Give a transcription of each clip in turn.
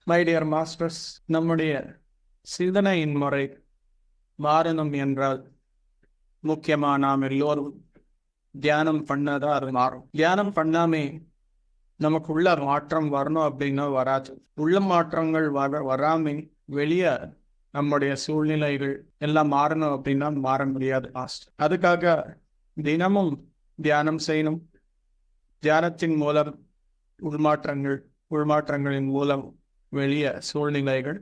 My dear masters, நம்முடைய சிந்தனையின் முறை மாறணும் என்றால் முக்கியமாக நாம் எல்லோரும் தியானம் பண்ணாதான் அது மாறும். தியானம் பண்ணாமே நமக்குள்ள மாற்றம் வரணும் அப்படின்னா வராது. உள்ள மாற்றங்கள் வராமே வெளியே நம்முடைய சூழ்நிலைகள் எல்லாம் மாறணும் அப்படின்னா மாற முடியாது மாஸ்டர். அதுக்காக தினமும் தியானம் செய்யணும். தியானத்தின் மூலம் உள்மாற்றங்களின் மூலம் வெளியே சூழ்நிலைகள்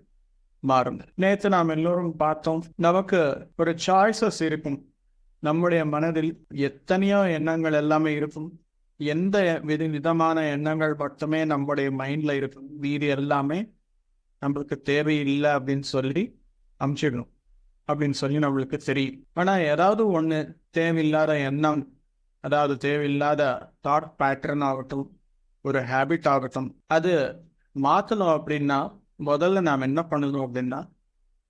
மாறும். நேற்று நாம் எல்லோரும் பார்த்தோம், நமக்கு ஒரு சாய்ஸஸ் இருக்கும். நம்முடைய மனதில் எத்தனையோ எண்ணங்கள் எல்லாமே இருக்கும். எந்த விதமான எண்ணங்கள் மட்டுமே நம்முடைய மைண்ட்ல இருக்கும், மீதி எல்லாமே நம்மளுக்கு தேவையில்லை அப்படின்னு சொல்லி அமுச்சிடணும் அப்படின்னு சொல்லி நம்மளுக்கு தெரியும். ஆனா ஏதாவது ஒண்ணு தேவையில்லாத எண்ணம், அதாவது தேவையில்லாத தாட் பேட்டர்ன் ஆகட்டும், ஒரு ஹேபிட் ஆகட்டும், அது மாற்றணும் அப்படின்னா முதல்ல நாம் என்ன பண்ணணும் அப்படின்னா,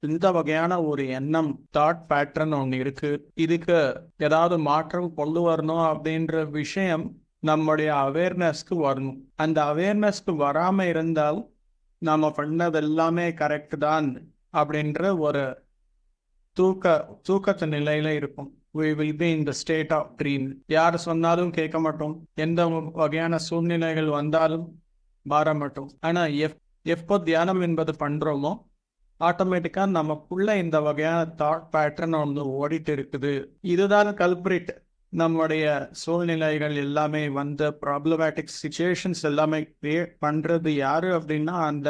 இந்த வகையான ஒரு எண்ணம் தாட் பேட்டர்ன் ஒன்று இருக்கு, இதுக்கு ஏதாவது மாற்றம் கொண்டு வரணும் அப்படின்ற விஷயம் நம்முடைய அவேர்னஸ்க்கு வரணும். அந்த அவேர்னஸ்க்கு வராம இருந்தால் நாம பண்ணது எல்லாமே கரெக்ட் தான் அப்படின்ற ஒரு தூக்கத்து நிலையில இருக்கும். We will be in the state of dream. யார் சொன்னாலும் கேட்க மாட்டோம், எந்த வகையான சூழ்நிலைகள் வந்தாலும் மாற மாட்டோம். ஆனா எப்போ தியானம் என்பது பண்றோமோ ஆட்டோமேட்டிக்கா நமக்குள்ள இந்த வகையான தாட் பேட்டர்ன் ஒன்று ஓடிட்டு இருக்குது. இதுதான் கல்பிரிட். நம்முடைய சூழ்நிலைகள் எல்லாமே வந்து ப்ராப்ளமேட்டிக் சிச்சுவேஷன்ஸ் எல்லாமே கிரியேட் பண்றது யாரு அப்படின்னா அந்த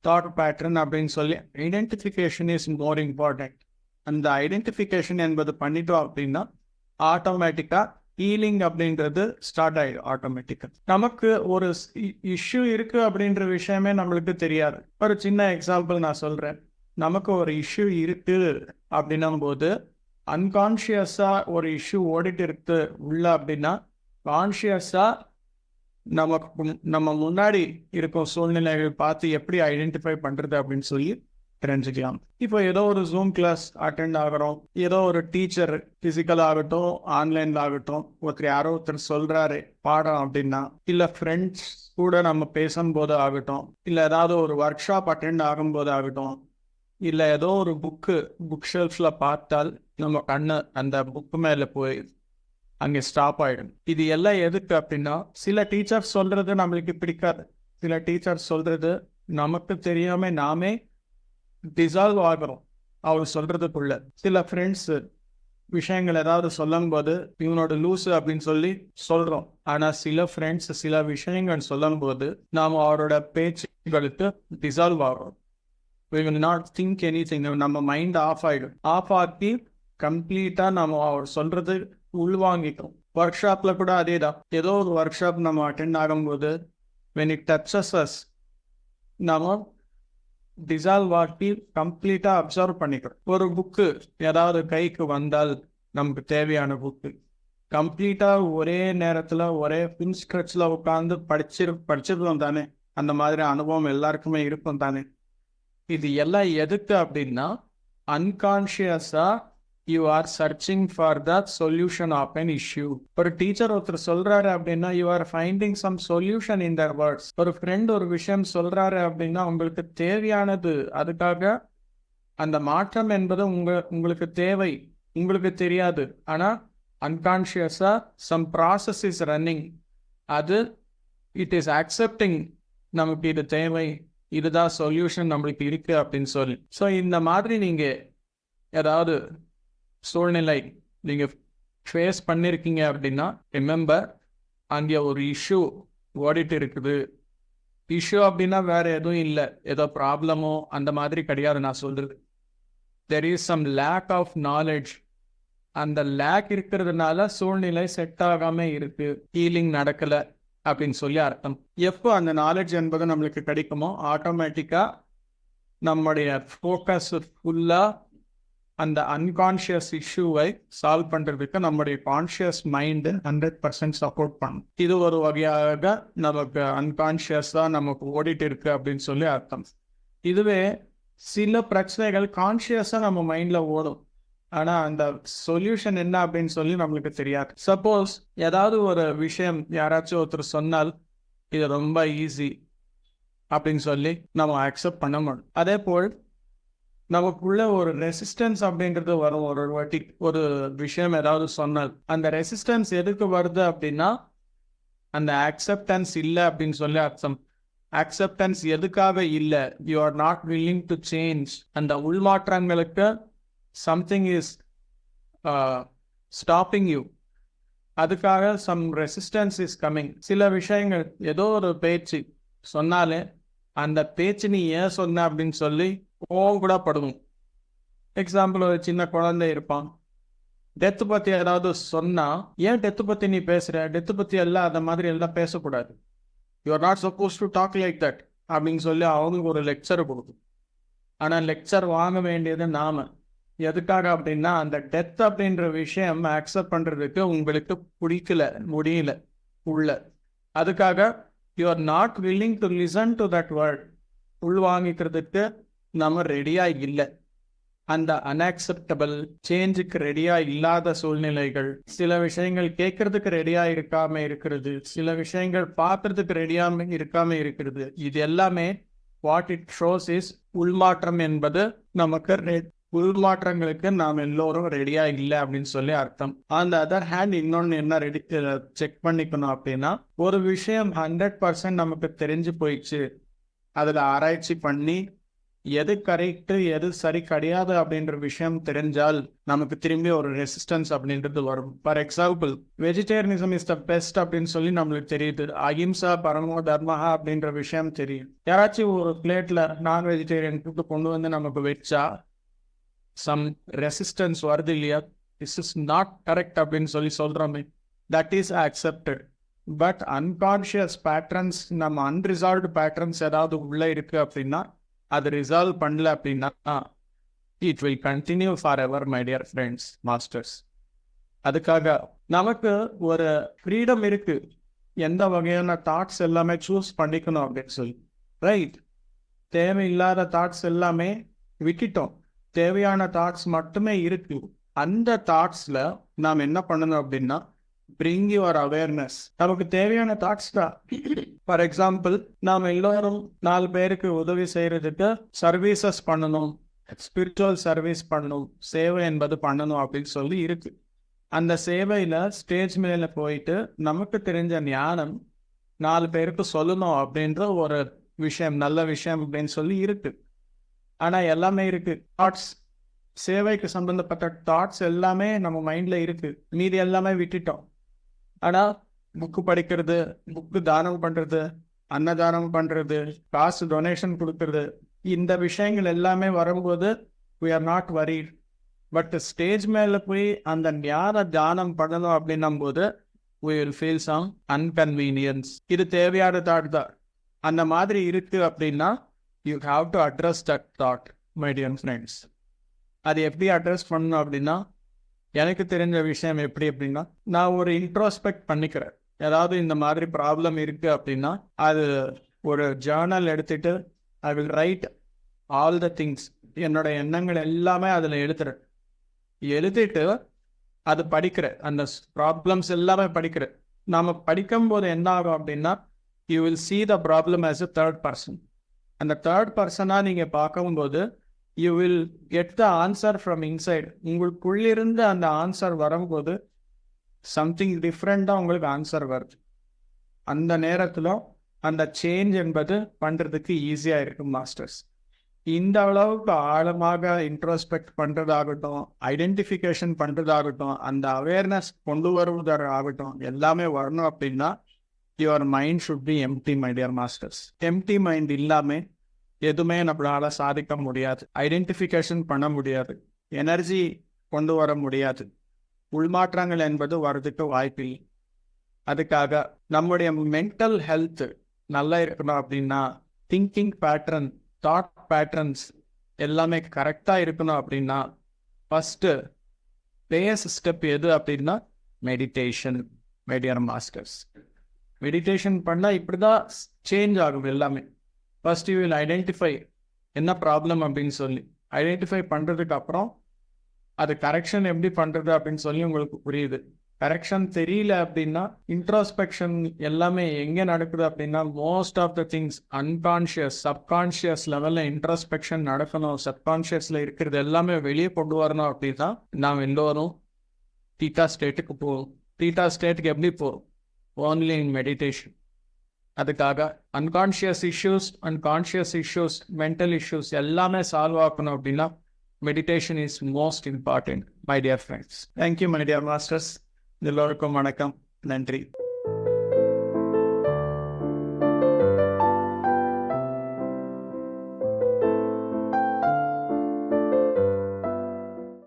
தாட் பேட்டர்ன் அப்படின்னு சொல்லி ஐடென்டிஃபிகேஷன் இஸ் மோர் இம்பார்ட்டன்ட். அந்த ஐடென்டிஃபிகேஷன் என்பது பண்ணிட்டோம் அப்படின்னா ஆட்டோமேட்டிக்கா ஹீலிங் அப்படின்றது ஸ்டார்ட் ஆயிடும். ஆட்டோமேட்டிக்கா நமக்கு ஒரு இஷ்யூ இருக்கு அப்படின்ற விஷயமே நம்மளுக்கு தெரியாது. ஒரு சின்ன எக்ஸாம்பிள் நான் சொல்றேன். நமக்கு ஒரு இஷ்யூ இருக்கு அப்படின்னும் போது அன்கான்ஷியஸா ஒரு இஷ்யூ ஓடிட்டு இருக்கு உள்ள அப்படின்னா கான்ஷியஸா நம்ம முன்னாடி இருக்கும் சூழ்நிலைகள் பார்த்து எப்படி ஐடென்டிஃபை பண்றது அப்படின்னு சொல்லி தெரிஞ்சுக்கலாம். இப்போ ஏதோ ஒரு ஜூம் கிளாஸ் அட்டெண்ட் ஆகிறோம், ஏதோ ஒரு டீச்சர் பிசிக்கல் ஆகட்டும் ஆன்லைன்ல ஆகட்டும் யாரோ ஒருத்தர் சொல்றாரு பாடம் அப்படின்னா, இல்ல ஃப்ரெண்ட்ஸ் கூட நம்ம பேசும்போது ஆகட்டும், இல்ல ஏதாவது ஒரு ஒர்க் ஷாப் அட்டெண்ட் ஆகும்போது ஆகட்டும், இல்ல ஏதோ ஒரு புக் ஷெல்ஃப்ல பார்த்தால் நம்ம கண்ணு அந்த புக்கு மேல போய் அங்கே ஸ்டாப் ஆயிடும். இது எல்லாம் எதுக்கு அப்படின்னா, சில டீச்சர் சொல்றது நம்மளுக்கு பிடிக்காது, சில டீச்சர் சொல்றது நமக்கு தெரியாம நாமே டிசால்வ் ஆகிறோம் அவர் சொல்றதுக்குள்ள. சில ஃப்ரெண்ட்ஸ் விஷயங்கள் ஏதாவது சொல்லும் போது இவனோட லூஸு அப்படின்னு சொல்லி சொல்றோம். ஆனா சில ஃப்ரெண்ட்ஸ் சில விஷயங்கள் சொல்லும் போது நாம் அவரோட பேச்சுகளுக்கு டிசால்வ் ஆகிறோம். we will not think anything. நம்ம மைண்ட் ஆஃப் ஆகிடும். ஆஃப் ஆக்கி கம்ப்ளீட்டா நம்ம அவர் சொல்றது உள்வாங்கிட்டோம். ஒர்க் ஷாப்ல கூட அதே தான். ஏதோ ஒரு ஒர்க் ஷாப் நம்ம அட்டெண்ட் ஆகும்போது when it touches us நம்ம டிசால்வ் ஆக்கி கம்ப்ளீட்டா அப்சர்வ் பண்ணிக்கிறோம். ஒரு புக்கு ஏதாவது கைக்கு வந்தால் நமக்கு தேவையான புக்கு கம்ப்ளீட்டா ஒரே நேரத்துல ஒரே பின் ஸ்ட்ரெச்ல உட்காந்து படிச்சிருக்கோம் தானே. அந்த மாதிரி அனுபவம் எல்லாருக்குமே இருக்கும் தானே. இது எல்லாம் எதுக்கு அப்படின்னா அன்கான்ஷியஸா you are searching for the solution of an issue. ஒரு டீச்சர் ஒருத்தர் சொல்றாரு அப்படின்னா you are finding some solution in their words. ஒரு ஃப்ரெண்ட் ஒரு விஷயம் சொல்றாரு அப்படின்னா உங்களுக்கு தேவையானது, அதுக்காக அந்த மாற்றம் என்பது உங்களுக்கு தேவை, உங்களுக்கு தெரியாது. ஆனா அன்கான்ஷியஸா சம் ப்ராசஸ் இஸ் ரன்னிங். அது இட் இஸ் அக்செப்டிங் நமக்கு இது தேவை, இதுதான் சொல்யூஷன் நம்மளுக்கு இருக்கு அப்படின்னு சொல்லி. ஸோ இந்த மாதிரி நீங்க ஏதாவது சூழ்நிலை நீங்க ஃபேஸ் பண்ணிருக்கீங்க அப்படின்னா ரிமெம்பர், அங்கே ஒரு இஷ்யூ ஓடிட்டு இருக்குது. இஷ்யூ அப்படின்னா வேற எதுவும் இல்லை, ஏதோ ப்ராப்ளமோ அந்த மாதிரி கிடையாது. நான் சொல்றது there is some lack of knowledge. அந்த லேக் இருக்கிறதுனால சூழ்நிலை செட் ஆகாம இருக்கு, ஹீலிங் நடக்கல அப்படின்னு சொல்லி அர்த்தம். எப்போ அந்த நாலேஜ் என்பது நம்மளுக்கு கிடைக்குமோ ஆட்டோமேட்டிக்கா நம்முடைய ஃபோக்கஸ் ஃபுல்லா அந்த அன்கான்ஷியஸ் இஷ்யூவை சால்வ் பண்றதுக்கு நம்முடைய கான்ஷியஸ் மைண்டு 100% சப்போர்ட் பண்ணும். இது ஒரு வகையாக நமக்கு அன்கான்ஷியஸா நமக்கு ஓடிட்டு இருக்கு அப்படின்னு சொல்லி அர்த்தம். இதுவே சில பிரச்சனைகள் கான்ஷியஸா நம்ம மைண்ட்ல ஓடும், ஆனா அந்த சொல்யூஷன் என்ன அப்படின்னு சொல்லி நம்மளுக்கு தெரியாது. சப்போஸ் ஏதாவது ஒரு விஷயம் யாராச்சும் ஒருத்தர் சொன்னால் இது ரொம்ப ஈஸி, அப்படின்னு சொல்லி நம்ம அக்செப்ட் பண்ண முடியும். அதே போல் நமக்குள்ள ஒரு ரெசிஸ்டன்ஸ் அப்படின்றது வரும். ஒரு வாட்டி ஒரு விஷயம் ஏதாவது சொன்னால் அந்த ரெசிஸ்டன்ஸ் எதுக்கு வருது அப்படின்னா அந்த அக்செப்டன்ஸ் இல்லை அப்படின்னு சொல்லி அர்த்தம். அக்செப்டன்ஸ் எதுக்காக இல்லை? You are not willing to change. அந்த உள்மாற்றங்களுக்கு சம்திங் இஸ் ஸ்டாப்பிங் யூ. அதுக்காக சம் ரெசிஸ்டன்ஸ் இஸ் கம்மிங். சில விஷயங்கள் ஏதோ ஒரு பேச்சு சொன்னாலே அந்த பேச்சு நீ ஏன் சொன்ன அப்படின்னு சொல்லி கோவம் கூட படுவோம். எக்ஸாம்பிள், ஒரு சின்ன குழந்தை இருப்பான், டெத்து பற்றி ஏதாவது சொன்னால், ஏன் டெத்து பற்றி நீ பேசுகிற, டெத்து பற்றி எல்லாம் அந்த மாதிரி எல்லாம் பேசக்கூடாது, you are not supposed to talk like that அப்படின்னு சொல்லி அவங்களுக்கு ஒரு லெக்சர் கொடுக்கும். ஆனால் லெக்சர் வாங்க வேண்டியது நாம. எதுக்காக அப்படின்னா அந்த டெத் அப்படின்ற விஷயம் அக்செப்ட் பண்ணுறதுக்கு உங்களுக்கு முடியல உள்ள. அதுக்காக you are not willing to listen to that word. உள்வாங்கிக்கிறதுக்கு நம்ம ரெடியாக இல்லை. அந்த அன்அக்செப்டபிள் சேஞ்சுக்கு ரெடியாக இல்லாத சூழ்நிலைகள், சில விஷயங்கள் கேட்கறதுக்கு ரெடியாக இருக்காம இருக்கிறது, சில விஷயங்கள் பார்க்கறதுக்கு ரெடியாக இருக்காம இருக்கிறது, இது எல்லாமே வாட் இட் ஷோஸ் இஸ் உள்மாற்றம் என்பது நமக்கு உள்மாற்றங்களுக்கு நாம் எல்லோரும் ரெடியா இல்லை அப்படின்னு சொல்லி அர்த்தம். அந்த அதர் ஹேண்ட் இன்னொன்று என்ன செக் பண்ணிக்கணும் அப்படின்னா, ஒரு விஷயம் 100% நமக்கு தெரிஞ்சு போயிடுச்சு, அதில் ஆராய்ச்சி பண்ணி எது கரெக்டு எது சரி கிடையாது அப்படின்ற விஷயம் தெரிஞ்சால் நமக்கு திரும்பி ஒரு ரெசிஸ்டன்ஸ் அப்படின்றது வரும். For example, vegetarianism is the best அப்படின்னு சொல்லி நம்மளுக்கு தெரியுது. அஹிம்சா பரமோ தர்மஹா அப்படின்ற விஷயம் தெரியும். யாராச்சும் ஒரு பிளேட்ல நான் வெஜிடேரியன் ஃபுட்டு கொண்டு வந்து நமக்கு வச்சா சம் ரெசிஸ்டன்ஸ் வருது இல்லையா? திஸ் இஸ் நாட் கரெக்ட் அப்படின்னு சொல்லி சொல்றோமே, that is accepted. But unconscious patterns, நம்ம அன்ரிசால்வ்டு பேட்டர்ன்ஸ் ஏதாவது உள்ள இருக்கு அப்படின்னா, அது ரிசால்வ் பண்ணல அப்படின்னா it will continue for ever my dear friends, masters. அதுக்காக நமக்கு ஒரு ஃப்ரீடம் இருக்கு, எந்த வகையான தாட்ஸ் எல்லாமே சூஸ் பண்ணிக்கணும் அப்படின்னு சொல்லி. ரைட், தேவையில்லாத தாட்ஸ் எல்லாமே விட்டுட்டோம், தேவையான தாட்ஸ் மட்டுமே இருக்கு. அந்த தாட்ஸ்ல நாம் என்ன பண்ணணும் அப்படின்னா bring your awareness. நமக்கு தேவையான தாட்ஸ் தான். ஃபார் எக்ஸாம்பிள், நாம் எல்லோரும் 4 பேருக்கு உதவி செய்யறதுக்கு சர்வீசஸ் பண்ணணும், ஸ்பிரிச்சுவல் சர்வீஸ் பண்ணணும், சேவை என்பது பண்ணணும் அப்படின்னு சொல்லி இருக்கு. அந்த சேவையில ஸ்டேஜ் மேல போயிட்டு நமக்கு தெரிஞ்ச ஞானம் 4 பேருக்கு சொல்லணும் அப்படின்ற ஒரு விஷயம், நல்ல விஷயம் அப்படின்னு சொல்லி இருக்கு. ஆனா எல்லாமே இருக்கு, தாட்ஸ், சேவைக்கு சம்பந்தப்பட்ட தாட்ஸ் எல்லாமே நம்ம மைண்ட்ல இருக்கு, மீதி எல்லாமே விட்டுட்டோம். ஆனால் புக்கு படிக்கிறது, புக்கு தானம் பண்ணுறது, அன்னதானம் பண்ணுறது, காசு டொனேஷன் கொடுக்கறது, இந்த விஷயங்கள் எல்லாமே வரும்போது we are not worried. But stage மேலே போய் அந்த ஞான தானம் பண்ணணும் அப்படின்னும் போது we will feel some inconvenience. இது தேவையான தாட் தான். அந்த மாதிரி இருக்கு அப்படின்னா you have to address that thought, my dear friends. அது எப்படி அட்ரஸ் பண்ணணும் அப்படின்னா, எனக்கு தெரிஞ்ச விஷயம் எப்படி அப்படின்னா, நான் ஒரு இன்ட்ரோஸ்பெக்ட் பண்ணிக்கிறேன். ஏதாவது இந்த மாதிரி ப்ராப்ளம் இருக்கு அப்படின்னா அது ஒரு ஜேர்னல் எடுத்துட்டு I will write all the things, என்னோட எண்ணங்கள் எல்லாமே அதில் எழுதிட்டு அது படிக்கிறேன். அந்த ப்ராப்ளம்ஸ் எல்லாமே படிக்கிறேன். நாம் படிக்கும்போது என்ன ஆகும் அப்படின்னா, you will see the problem as a third person. அந்த தேர்ட் பர்சனாக நீங்கள் பார்க்கும்போது you will get the answer from inside. உங்களுக்குள்ளிருந்து அந்த ஆன்சர் வரும்போது சம்திங் டிஃப்ரெண்டாக உங்களுக்கு ஆன்சர் வருது. அந்த நேரத்தில் அந்த சேஞ்ச் என்பது பண்ணுறதுக்கு ஈஸியாக இருக்கும் மாஸ்டர்ஸ். இந்த அளவுக்கு ஆழமாக இன்ட்ரோஸ்பெக்ட் பண்ணுறதாகட்டும், ஐடென்டிஃபிகேஷன் பண்ணுறதாகட்டும், அந்த அவேர்னஸ் கொண்டு வருவதாகட்டும், எல்லாமே வரணும் அப்படின்னா your mind should be empty, my dear masters. Empty mind இல்லாமல் எதுவுமே நம்மளால சாதிக்க முடியாது, ஐடென்டிஃபிகேஷன் பண்ண முடியாது, எனர்ஜி கொண்டு வர முடியாது, உள்மாற்றங்கள் என்பது வர்றதுக்கு வாய்ப்பில்லை. அதுக்காக நம்முடைய மென்டல் ஹெல்த் நல்லா இருக்கணும் அப்படின்னா, திங்கிங் பேட்டர்ன், தாட் பேட்டர்ன்ஸ் எல்லாமே கரெக்டாக இருக்கணும் அப்படின்னா ஃபஸ்ட்டு பேஸ் ஸ்டெப் எது அப்படின்னா meditation, my dear masters. Meditation பண்ணால் இப்படி தான் சேஞ்ச் ஆகும் எல்லாமே. ஃபர்ஸ்ட் யூ வில் ஐடென்டிஃபை என்ன ப்ராப்ளம் அப்படின்னு சொல்லி, ஐடென்டிஃபை பண்ணுறதுக்கு அப்புறம் அது கரெக்ஷன் எப்படி பண்ணுறது அப்படின்னு சொல்லி உங்களுக்கு புரியுது. கரெக்ஷன் தெரியல அப்படின்னா இன்ட்ராஸ்பெக்ஷன் எல்லாமே எங்கே நடக்குது அப்படின்னா most of the things unconscious subconscious லெவலில் இன்ட்ராஸ்பெக்ஷன் நடக்கணும். சப்கான்ஷியஸில் இருக்கிறது எல்லாமே வெளியே கொண்டு வரணும் அப்படின்னா நாம் எல்லோரும் தீட்டா ஸ்டேட்டுக்கு போகும். தீட்டா ஸ்டேட்டுக்கு எப்படி போகும்? Only in meditation. அதுக்காக unconscious issues and conscious issues mental issues எல்லாமே சால்வ் ஆகணும் அப்படின்னா meditation is most important my dear friends. Thank you my dear masters. எல்லோருக்கும் வணக்கம். நன்றி.